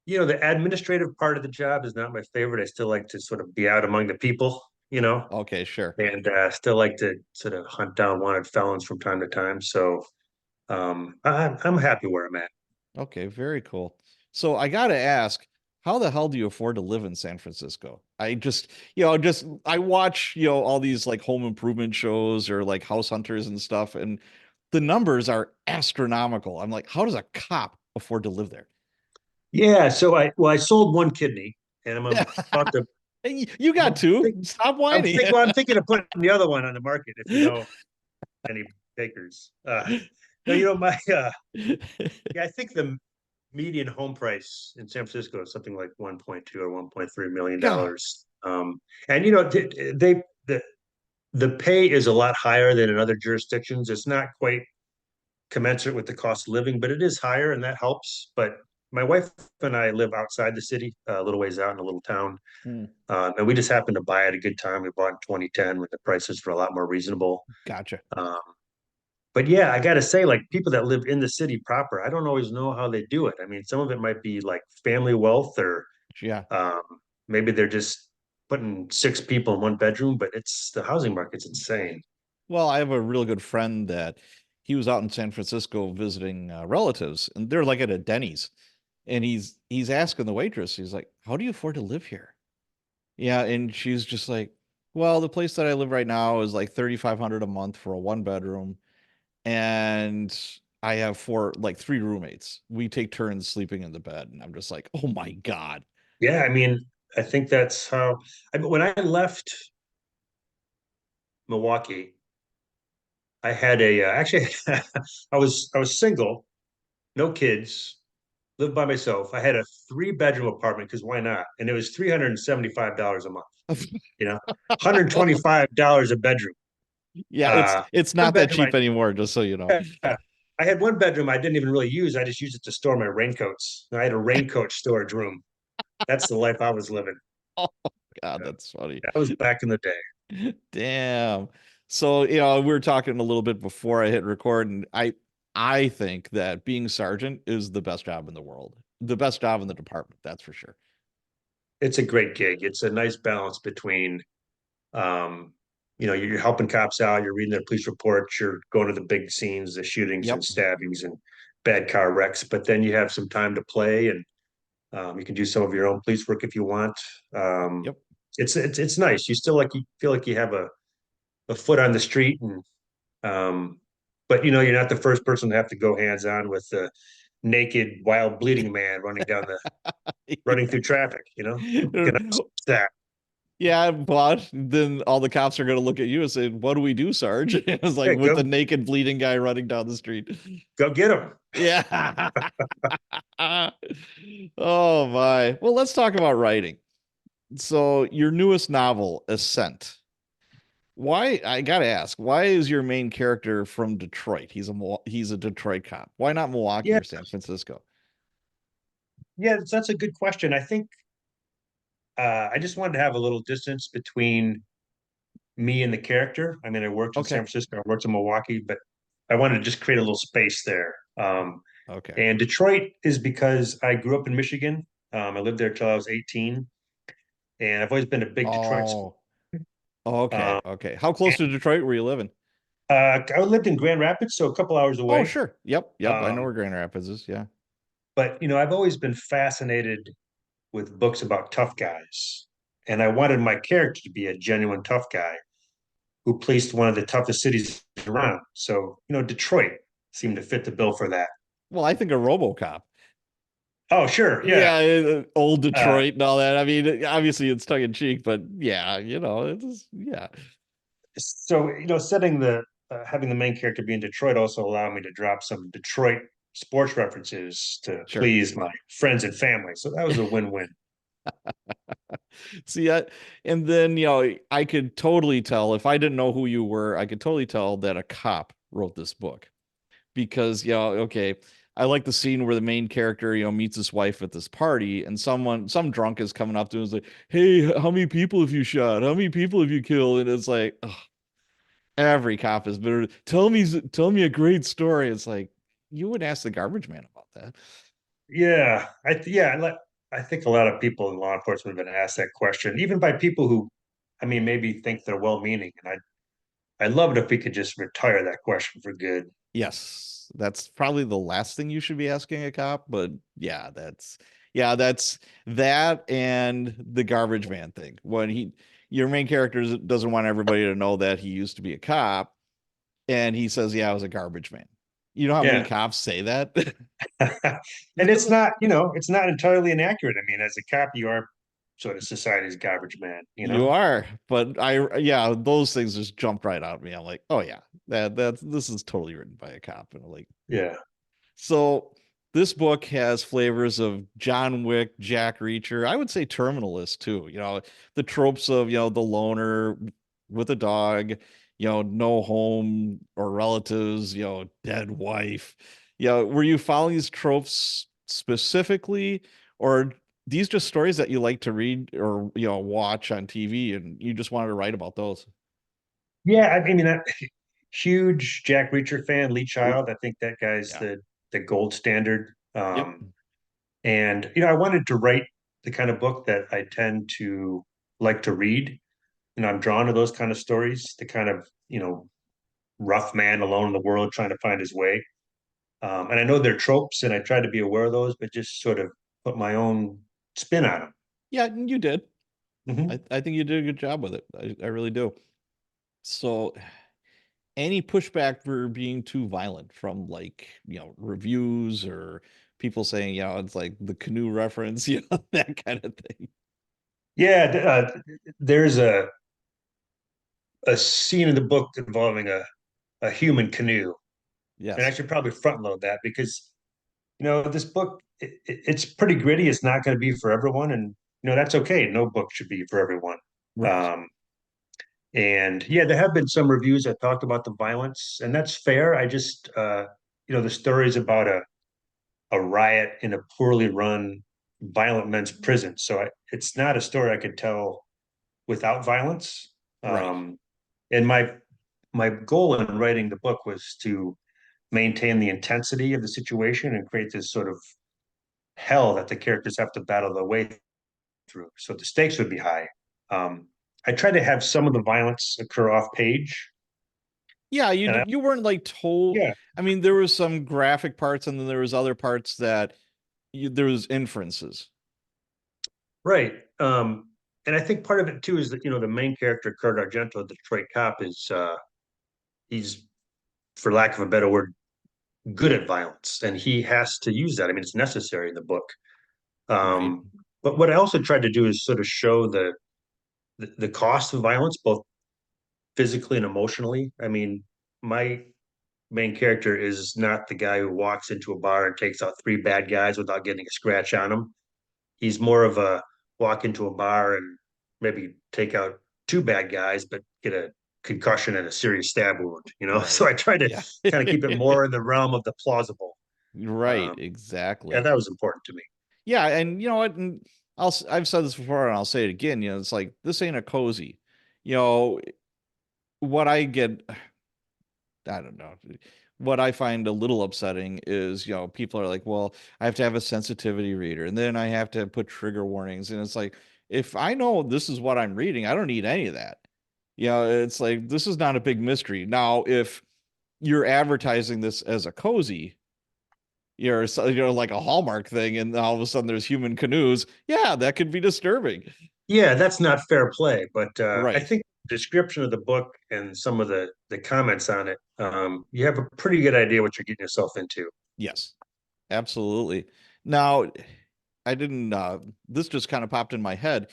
the administrative part of the job is not my favorite. I still like to sort of be out among the people, Okay, sure. and still like to sort of hunt down wanted felons from time to time. So I'm happy where I'm at. Okay, very cool. So I gotta ask, how the hell do you afford to live in San Francisco? I just I watch, all these like home improvement shows or like house hunters and stuff, and the numbers are astronomical. I'm like, how does a cop afford to live there? Yeah. So I sold one kidney, and I'm Yeah. about to. You got I'm, two. think, Stop whining. I'm thinking of putting the other one on the market if you know any takers. No, my yeah, I think the median home price in San Francisco is something like 1.2 or 1.3 million God. dollars. And the pay is a lot higher than in other jurisdictions. It's not quite commensurate with the cost of living, but it is higher, and that helps. But my wife and I live outside the city, a little ways out in a little town, Hmm, and we just happened to buy at a good time. We bought in 2010 when the prices were a lot more reasonable. gotcha. Um, but yeah, I got to say, like people that live in the city proper, I don't always know how they do it. I mean, some of it might be like family wealth, or Yeah. um, maybe they're just putting six people in one bedroom. But it's the housing market's insane. Well, I have a real good friend that he was out in San Francisco visiting relatives, and they're like at a Denny's, and he's asking the waitress, he's like, "How do you afford to live here?" Yeah, and she's just like, "Well, the place that I live right now is like 3,500 a month for a one bedroom, and I have three roommates. We take turns sleeping in the bed, and I'm just like, oh my God. Yeah, I mean, I think that's how when I left Milwaukee, I had a actually I was single, no kids, lived by myself. I had a three-bedroom apartment because why not? And it was $375 a month, you know, $125 a bedroom. Yeah, Uh it's one not that bedroom cheap anymore, just so you know. I had one bedroom I didn't even really use. I just used it to store my raincoats. I had a raincoat storage room. That's the life I was living. Oh God, that's funny. That was back in the day. Damn. So, we were talking a little bit before I hit record, and I think that being sergeant is the best job in the world. The best job in the department, that's for sure. It's a great gig. It's a nice balance between um, you're helping cops out, you're reading their police reports, you're going to the big scenes, the shootings and Yep. stabbings and bad car wrecks, but then you have some time to play and you can do some of your own police work if you want. Um, Yep. it's nice. You still like you feel like you have a foot on the street and but you're not the first person to have to go hands on with the naked, wild, bleeding man running through traffic, Who can that? Yeah, but then all the cops are going to look at you and say, "What do we do, Sarge?" It's like Hey, with the naked, bleeding guy running down the street. go get him. Yeah. Oh my. Well, let's talk about writing. So, your newest novel, Ascent. Why, I gotta ask, why is your main character from Detroit? He's a Detroit cop. Why not Milwaukee Yeah, or San Francisco? yeah, that's a good question. I think I just wanted to have a little distance between me and the character. I mean, I worked in San Okay. Francisco, I worked in Milwaukee, but I wanted to just create a little space there. Okay. And Detroit is because I grew up in Michigan. I lived there till I was 18, and I've always been a big Detroit sport. Oh, okay. Um, Okay. How close to Detroit were you living? I lived in Grand Rapids, so a couple hours Oh, away. sure. Yep. Yep. I know Um, where Grand Rapids is. Yeah. but I've always been fascinated with books about tough guys, and I wanted my character to be a genuine tough guy who policed one of the toughest cities around. So, Detroit seemed to fit the bill for that. Well, I think a RoboCop. Oh, sure, yeah. Yeah, old Uh, Detroit and all that. I mean, obviously it's tongue in cheek, but yeah, it's yeah. so, setting the having the main character be in Detroit also allowed me to drop some Detroit sports references to Sure. please my friends and family. So that was a win-win. See, and then, I could totally tell if I didn't know who you were, I could totally tell that a cop wrote this book because, okay, I like the scene where the main character, meets his wife at this party and some drunk is coming up to him and is like, "Hey, how many people have you shot? How many people have you killed?" And it's like, ugh, every cop is bitter. Tell me a great story. It's like, you would ask the garbage man about that. Yeah, I think a lot of people in law enforcement have been asked that question, even by people who, I mean, maybe think they're well-meaning. And I'd love it if we could just retire that question for good. Yes, that's probably the last thing you should be asking a cop, but that's that and the garbage man thing. When your main character doesn't want everybody to know that he used to be a cop, and he says, "Yeah, I was a garbage man." You know how many Yeah. cops say that? And it's not entirely inaccurate. I mean, as a cop, you are sort of society's garbage man. You are, but yeah, those things just jumped right out at me. I'm like, oh yeah, this is totally written by a cop, and I'm like, Yeah. so this book has flavors of John Wick, Jack Reacher. I would say Terminalist too. The tropes of, the loner with a dog, no home or relatives, dead wife. Were you following these tropes specifically, or these just stories that you like to read or, watch on TV and you just wanted to write about those? Yeah, I mean, that huge Jack Reacher fan, Lee Child. I think that guy's Yeah. the gold standard. Yep. And I wanted to write the kind of book that I tend to like to read. I'm drawn to those kind of stories, the kind of, rough man alone in the world trying to find his way. And I know they're tropes, and I try to be aware of those, but just sort of put my own spin on Yeah, you did. them. I think you did a good job with it. I really do. So any pushback for being too violent from like, reviews or people saying, it's like the canoe reference, that kind of thing. Yeah, there's a scene in the book involving a human canoe, and I Yes. should probably front load that because this book it's pretty gritty. It's not going to be for everyone, and that's okay. No book should be for everyone. Right. Um, and yeah, there have been some reviews that talked about the violence, and that's fair. I just the stories about a riot in a poorly run, violent men's prison. So it's not a story I could tell without violence. Right. And my goal in writing the book was to maintain the intensity of the situation and create this sort of hell that the characters have to battle their way through. So the stakes would be high. I tried to have some of the violence occur off page, Yeah, and you weren't like told. yeah, I mean, there was some graphic parts, and then there was other parts that there was inferences. right. And I think part of it too is that the main character Kurt Argento, the Detroit cop, is he's, for lack of a better word, good at violence, and he has to use that. I mean, it's necessary in the book. Right. Um, but what I also tried to do is sort of show the cost of violence, both physically and emotionally. I mean, my main character is not the guy who walks into a bar and takes out three bad guys without getting a scratch on him. He's more of a walk into a bar and maybe take out two bad guys, but get a concussion and a serious stab wound. So Right. I try to Yeah. kind of keep it more in the realm of the plausible. Right. Yeah, Exactly. that was important to me. Yeah, and you know what? And I've said this before, and I'll say it again. It's like this ain't a cozy. You know what I get. I don't know. What I find a little upsetting is, people are like, well, I have to have a sensitivity reader, and then I have to put trigger warnings, and it's like, if I know this is what I'm reading, I don't need any of that. It's like this is not a big mystery. Now, if you're advertising this as a cozy, like a Hallmark thing, and all of a sudden there's human canoes. Yeah, that could be disturbing. Yeah, that's not fair play, but I Right. think the description of the book and some of the comments on it, you have a pretty good idea what you're getting yourself into. Yes, absolutely. Now, I didn't, this just kind of popped in my head.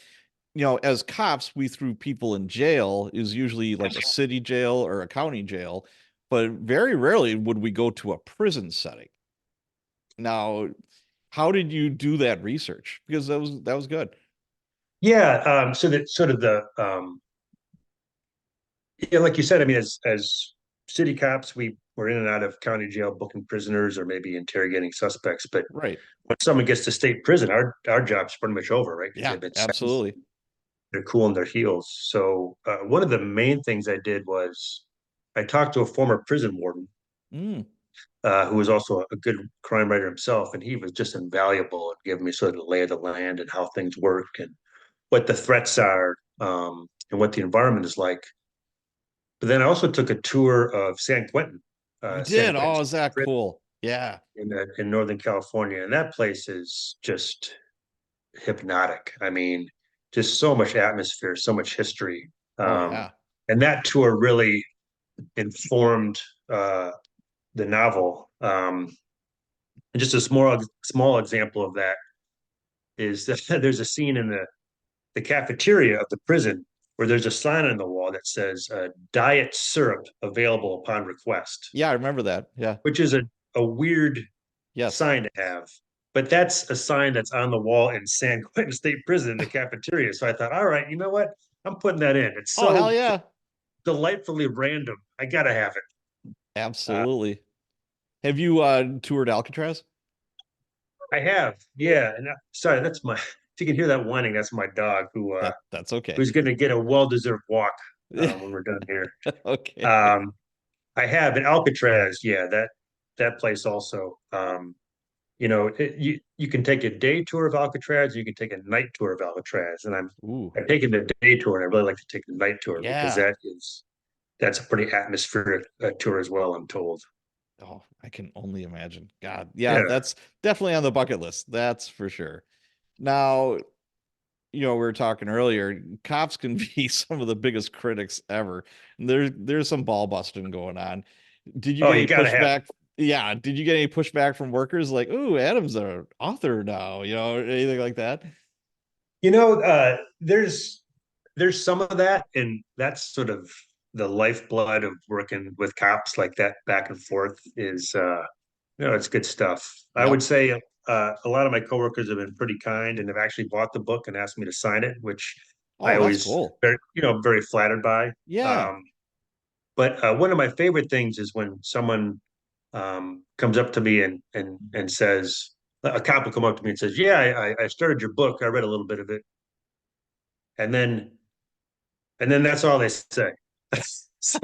As cops, we threw people in jail is usually like a city jail or a county jail, but very rarely would we go to a prison setting. Now, how did you do that research? Because that was good. Yeah, so that sort of yeah, like you said, I mean, as city cops, we were in and out of county jail, booking prisoners or maybe interrogating suspects. But Right. when someone gets to state prison, our job's pretty much over, right? Because Yeah, they've been sentenced, absolutely. they're cooling their heels. So one of the main things I did was I talked to a former prison warden Mm. who was also a good crime writer himself, and he was just invaluable at giving me sort of the lay of the land and how things work and what the threats are, and what the environment is like. But then I also took a tour of San Quentin, You San did. Quentin Oh, is State that Prison cool? Yeah. in Northern California, and that place is just hypnotic. I mean, just so much atmosphere, so much history, Oh, um, yeah. and that tour really informed the novel. And just a small example of that is that there's a scene in the cafeteria of the prison where there's a sign on the wall that says diet syrup available upon request, Yeah, I remember that. Yeah. which is a weird Yes. sign to have. But that's a sign that's on the wall in San Quentin State Prison in the cafeteria. So I thought, all right, you know what? I'm putting that in. It's Oh, hell so yeah. delightfully random. I gotta have it. Absolutely. Have you toured Alcatraz? I have, yeah. And sorry, that's my. If you can hear that whining, that's my dog That's okay. who's going to get a well-deserved walk when we're done here. Okay. Um, I have in Alcatraz, yeah, that place also. You can take a day tour of Alcatraz, you can take a night tour of Alcatraz, and Ooh. I've taken the day tour, and I really like to take the night tour because Yeah. that's a pretty atmospheric tour as well. I'm told. Oh, I can only imagine. God. Yeah, Yeah, that's definitely on the bucket list. That's for sure. Now, we were talking earlier, cops can be some of the biggest critics ever. And there's some ball busting going on. Did you Oh, get you any got to have it. pushback? Yeah, did you get any pushback from workers like, "Ooh, Adam's an author now," or anything like that? There's some of that, and that's sort of the lifeblood of working with cops like that back and forth is it's good stuff. I would Yep. say a lot of my coworkers have been pretty kind and have actually bought the book and asked me to sign it, which I Oh, that's always cool. very flattered by. Yeah. Um, but one of my favorite things is when someone comes up to me and says, a cop will come up to me and says, "Yeah, I started your book. I read a little bit of it," and then that's all they say. So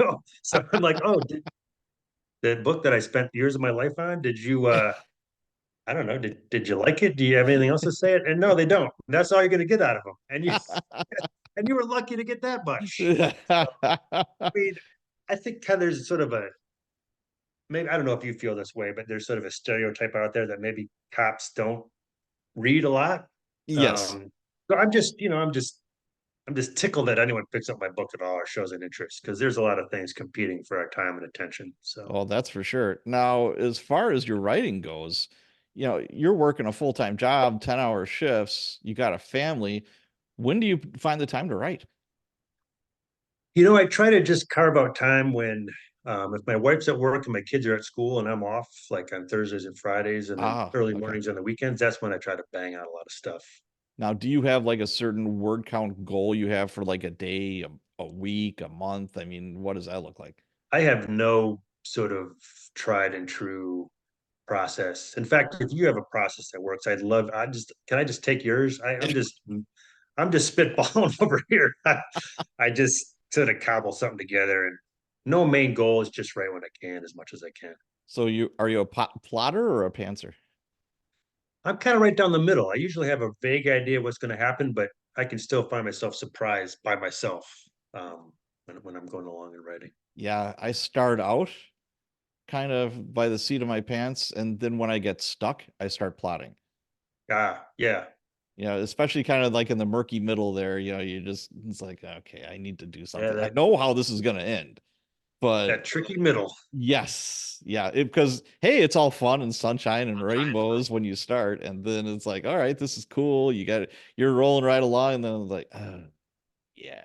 I'm like, "Oh, the book that I spent years of my life on, did you I don't know, did you like it? Do you have anything else to say it?" And no, they don't. That's all you're going to get out of them. And you were lucky to get that much. So, I mean, I think kind of there's sort of a maybe I don't know if you feel this way, but there's sort of a stereotype out there that maybe cops don't read a lot. Yes. Um, so I'm just tickled that anyone picks up my book at all or shows an interest because there's a lot of things competing for our time and attention. So Oh, that's for sure. Now, as far as your writing goes, you're working a full-time job, 10-hour shifts, you got a family. When do you find the time to write? I try to just carve out time when if my wife's at work and my kids are at school and I'm off, like on Thursdays and Fridays and then Ah, early okay. mornings on the weekends, that's when I try to bang out a lot of stuff. Now, do you have like a certain word count goal you have for like a day, a week, a month? I mean, what does that look like? I have no sort of tried and true process. In fact, if you have a process that works, can I just take yours? I'm just spitballing over here. I just sort of cobble something together and no main goal is just write when I can as much as I can. So are you a plotter or a pantser? I'm kind of right down the middle. I usually have a vague idea what's going to happen, but I can still find myself surprised by myself when I'm going along and writing. Yeah, I start out kind of by the seat of my pants, and then when I get stuck, I start plotting. Yeah. Especially kind of like in the murky middle there, it's like, okay, I need to do Yeah, something. I know how this is going to end, but that tricky middle. yes, yeah, because hey, it's all fun and sunshine and rainbows when you start, and then it's like, all right, this is cool. You're rolling right along, and then it's like, yeah,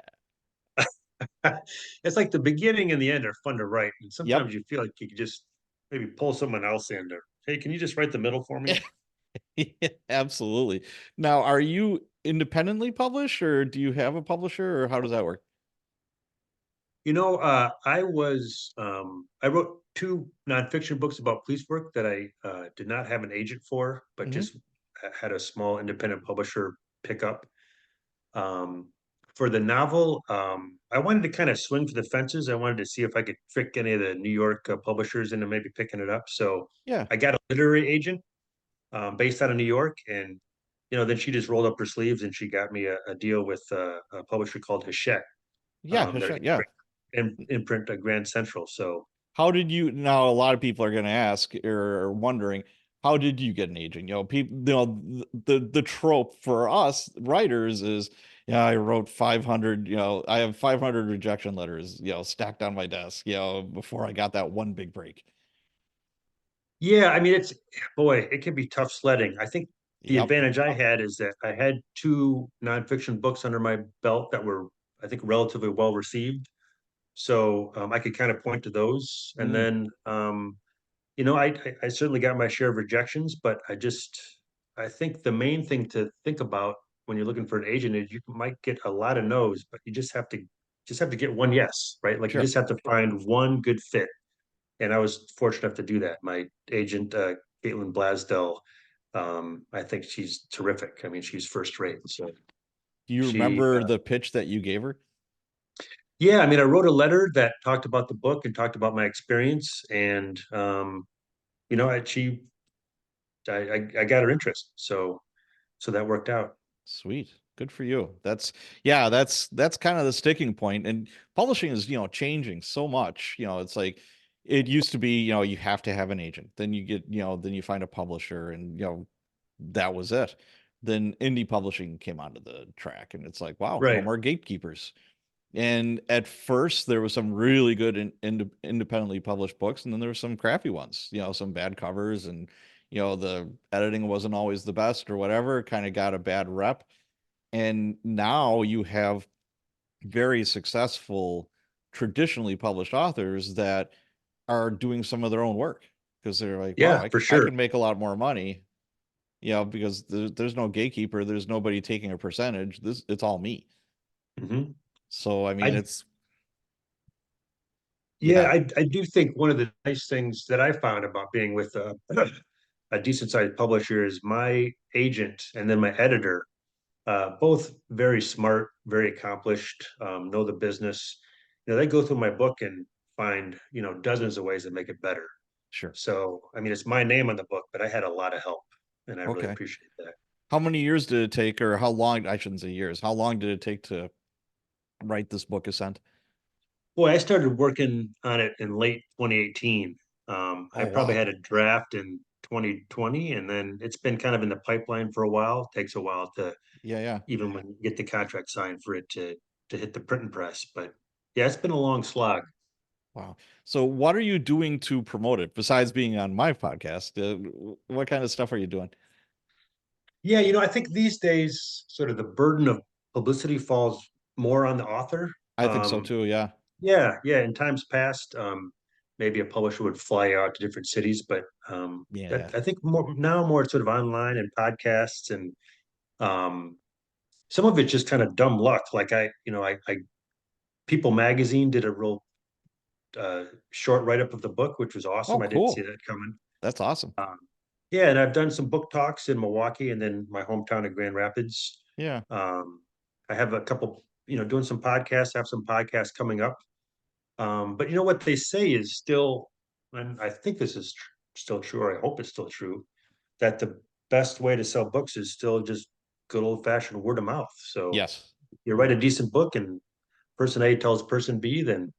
It's like the beginning and the end are fun to write. And yep. sometimes you feel like you could just maybe pull someone else in there. Hey, can you just write the middle for me? Yeah, absolutely. Now, are you independently published, or do you have a publisher, or how does that work? I wrote two nonfiction books about police work that I did not have an agent for, but Hmm. just had a small independent publisher pick up. Um, for the novel, I wanted to kind of swing for the fences. I wanted to see if I could trick any of the New York publishers into maybe picking it up. So Yeah, I got a literary agent based out of New York, and then she just rolled up her sleeves and she got me a deal with a publisher called Hachette. yeah, They're sure, yeah. imprint Grand Central. So How did you now a lot of people are going to ask or wondering how did you get an agent? People, the trope for us writers is, yeah, I wrote 500, I have 500 rejection letters, stacked on my desk, before I got that one big break. yeah, I mean it's boy, it can be tough sledding. I think the Yep. advantage I had is that I had two nonfiction books under my belt that were, I think, relatively well received. So I could kind of point to those, and Mm, then I certainly got my share of rejections, but I think the main thing to think about when you're looking for an agent is you might get a lot of no's, but you just have to get one yes, right? Like you sure. just have to find one good fit. And I was fortunate enough to do that. My agent, Caitlin Blasdell, I think she's terrific. I mean, she's first rate. So Do you she, remember the pitch that you gave her? yeah, I mean, I wrote a letter that talked about the book and talked about my experience, and you know, I, she, I got her interest, so that worked out. Sweet. Good for you. That's kind of the sticking point. And publishing is, changing so much. It's like it used to be, you have to have an agent. Then you get, then you find a publisher and that was it. then indie publishing came onto the track, and it's like, wow, no Right. more gatekeepers. And at first, there was some really good independently published books, and then there were some crappy ones. Some bad covers, and the editing wasn't always the best or whatever. Kind of got a bad rep. And now you have very successful, traditionally published authors that are doing some of their own work because they're like, wow, Yeah, for I sure. can make a lot more money. Because there's no gatekeeper, there's nobody taking a percentage. It's all me. Hmm. So I mean, I it's Yeah, yeah, I do think one of the nice things that I found about being with a decent sized publisher is my agent and then my editor, both very smart, very accomplished, know the business. They go through my book and find, dozens of ways to make it better. sure. So, I mean, it's my name on the book, but I had a lot of help and I really Okay. appreciate that. How many years did it take, or how long? I shouldn't say years. How long did it take to write this book, Ascent? Boy, I started working on it in late 2018. I Oh probably wow. had a draft in 2020, and then it's been kind of in the pipeline for a while. It takes a while to Yeah, yeah. even when you get the contract signed for it to hit the printing press. But yeah, it's been a long slog. Wow. So what are you doing to promote it besides being on my podcast? What kind of stuff are you doing? Yeah, I think these days, sort of the burden of publicity falls more on the author. I think so too. Yeah. Yeah, yeah. In times past, maybe a publisher would fly out to different cities, but Yeah. I think more sort of online and podcasts and um, some of it's just kind of dumb luck. Like I People Magazine did a real short write up of the book, which was Oh, awesome. I didn't see cool. that coming. That's awesome. Um, yeah, and I've done some book talks in Milwaukee and then my hometown of Grand Rapids. Yeah. Um, I have a couple, doing some podcasts. I have some podcasts coming up. But what they say is still, and I think this is still true, or I hope it's still true, that the best way to sell books is still just good old fashioned word of mouth. So Yes. you write a decent book and person A tells person B, then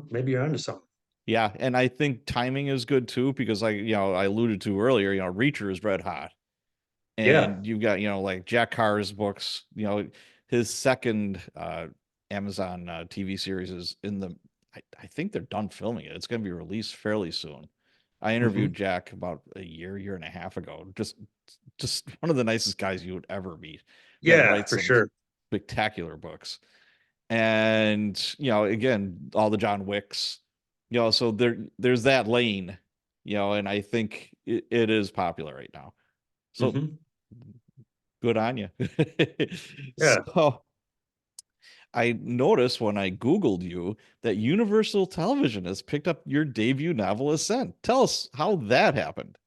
maybe you're onto something. Yeah, and I think timing is good too because like, I alluded to earlier, Reacher is red hot. Yeah. And you've got, like Jack Carr's books, his second Amazon TV series is in the I think they're done filming it. It's going to be released fairly soon. I interviewed Hmm. Jack about a year and a half ago. Just one of the nicest guys you would ever meet that Yeah, writes for some sure. spectacular books. And, again, all the John Wicks, so there's that lane, and I think it is popular right now. So Hmm. good on you. Yeah. So I noticed when I Googled you that Universal Television has picked up your debut novel, Ascent. Tell us how that happened.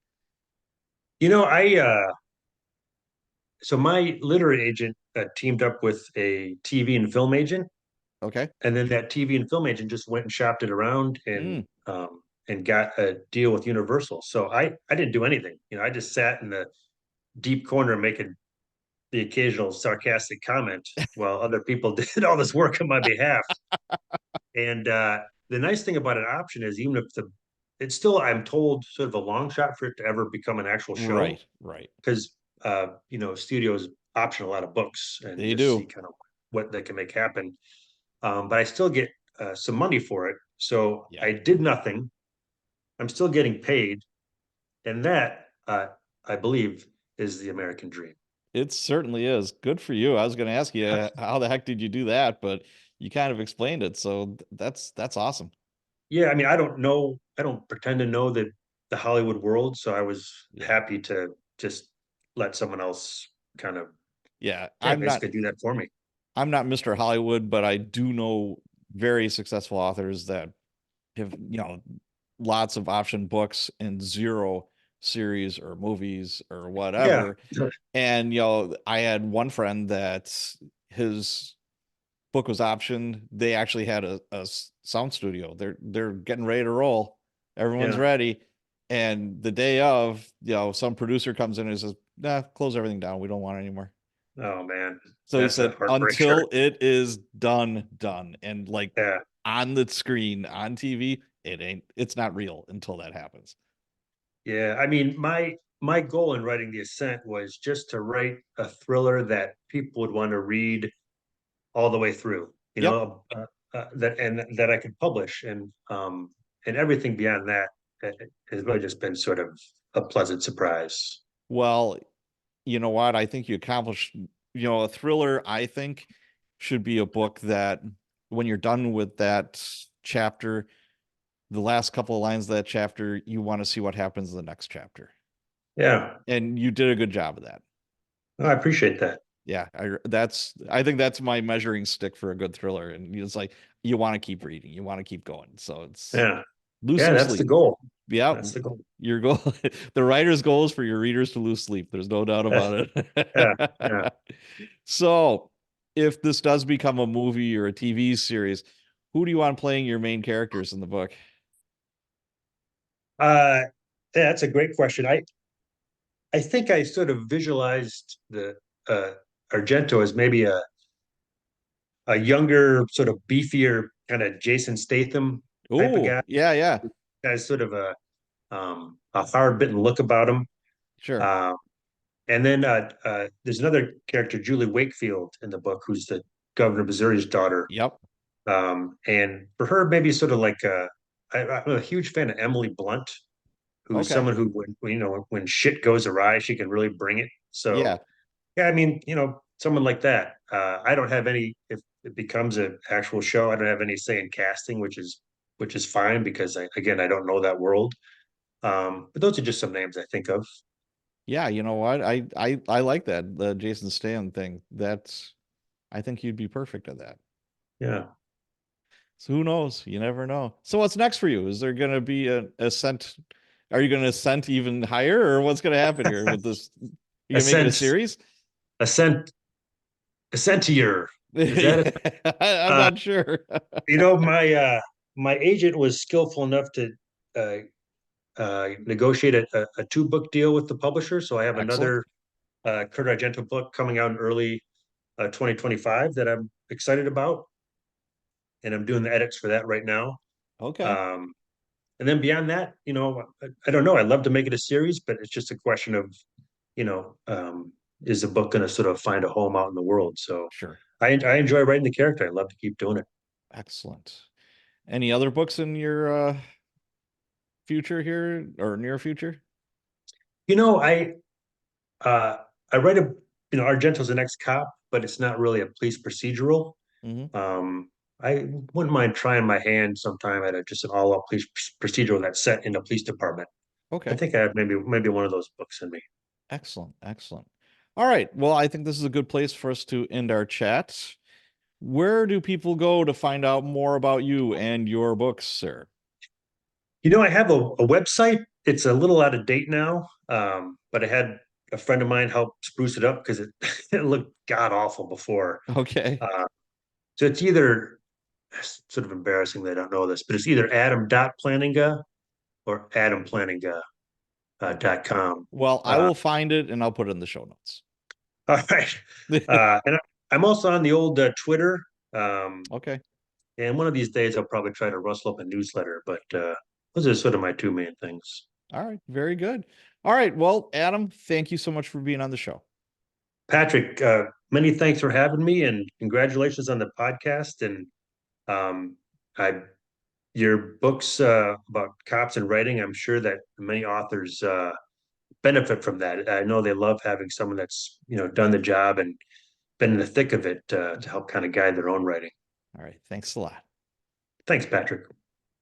I so my literary agent teamed up with a TV and film agent, Okay. and then that TV and film agent just went and shopped it around Mm. and got a deal with Universal. So I didn't do anything. I just sat in the deep corner making the occasional sarcastic comment while other people did all this work on my behalf. And the nice thing about an option is even if it's still, I'm told, sort of a long shot for it to ever become an actual show Right, right. because studios option a lot of books and They just see do. kind of what they can make happen. But I still get some money for it. So Yeah. I did nothing. I'm still getting paid, and that I believe is the American dream. It certainly is. Good for you. I was going to ask you how the heck did you do that, but you kind of explained it. So that's awesome. Yeah, I mean, I don't know, I don't pretend to know the Hollywood world, so I was Yeah. happy to just let someone else kind of, Yeah. yeah, basically do that for me. I'm not Mr. Hollywood, but I do know very successful authors that have, lots of option books and zero series or movies or Yeah. whatever. And, I had one friend that his book was optioned. They actually had a sound studio. They're getting ready to roll. Everyone's Yeah. ready. And the day of, some producer comes in and says, nah, close everything down. We don't want it anymore. Oh man, So he that's a said, heartbreaker. until it is done, done. And like Yeah. on the screen, on TV, it's not real until that happens. Yeah. I mean, my goal in writing The Ascent was just to write a thriller that people would want to read all the way through, Yep. that I could publish, and everything beyond that has really just been sort of a pleasant surprise. Well, you know what? I think you accomplished, a thriller, I think, should be a book that when you're done with that chapter, the last couple of lines of that chapter, you want to see what happens in the next chapter. Yeah, And you did a good job of that. I appreciate that. Yeah, I think that's my measuring stick for a good thriller. And it's like you want to keep reading, you want to keep going. So it's Yeah, lose yeah, some that's the sleep. goal. Yeah, That's the goal. your goal, the writer's goal is for your readers to lose sleep. There's no doubt about Yeah, yeah. it. So, if this does become a movie or a TV series, who do you want playing your main characters in the book? Uh, yeah, that's a great question. I think I sort of visualized the uh, Argento as maybe a younger, sort of beefier kind of Jason Statham type of Oh, guy. yeah, yeah, Has sort of a hard bitten look about him. sure. Um, and then there's another character, Julie Wakefield, in the book, who's the governor of Missouri's daughter. Yep. And for her, maybe sort of like I'm a huge fan of Emily Blunt, who's Okay. someone who, when shit goes awry, she can really bring it. Yeah. So, yeah, I mean, someone like that. I don't have any. If it becomes an actual show, I don't have any say in casting, which is fine because again, I don't know that world. But those are just some names I think of. Yeah, you know what? I like that, the Jason Statham thing. I think you'd be perfect at that. Yeah. So who knows? You never know. So what's next for you? Is there going to be an ascent? Are you going to ascent even higher, or what's going to happen here with this? You gonna make it a Ascent, series? Ascent, Ascentier. Is that a, I'm uh, not sure. my agent was skillful enough to uh, negotiate a two-book deal with the publisher. So I have Excellent. another Kurt Argento book coming out in early 2025 that I'm excited about, and I'm doing the edits for that right now. Okay. Um, and then beyond that, I don't know. I'd love to make it a series, but it's just a question of, you know, um, is the book going to sort of find a home out in the world? So Sure. I enjoy writing the character. I'd love to keep doing it. Excellent. Any other books in your future here or near future? You know, uh, I write Argento's an ex-cop, but it's not really a police procedural. Hmm. Um, I wouldn't mind trying my hand sometime at just an all-out police procedural that's set in a police department. I Okay. think I have maybe one of those books in me. Excellent. Excellent. All right. Well, I think this is a good place for us to end our chat. Where do people go to find out more about you and your books, sir? I have a website. It's a little out of date now, but I had a friend of mine help spruce it up because it it looked god awful before. Okay. Uh, so it's either sort of embarrassing that I don't know this, but it's either Adam.Plantinga or AdamPlantinga Okay. .com. Well, I Uh, will find it and I'll put it in the show notes. all right. And I'm also on the old Twitter. Okay. And one of these days, I'll probably try to rustle up a newsletter. But those are sort of my two main things. All right. Very good. All right. Well, Adam, thank you so much for being on the show. Patrick, many thanks for having me, and congratulations on the podcast. And um, I, your books about cops and writing, I'm sure that many authors benefit from that. I know they love having someone that's done the job and been in the thick of it to help kind of guide their own writing. All right. Thanks a lot. Thanks, Patrick.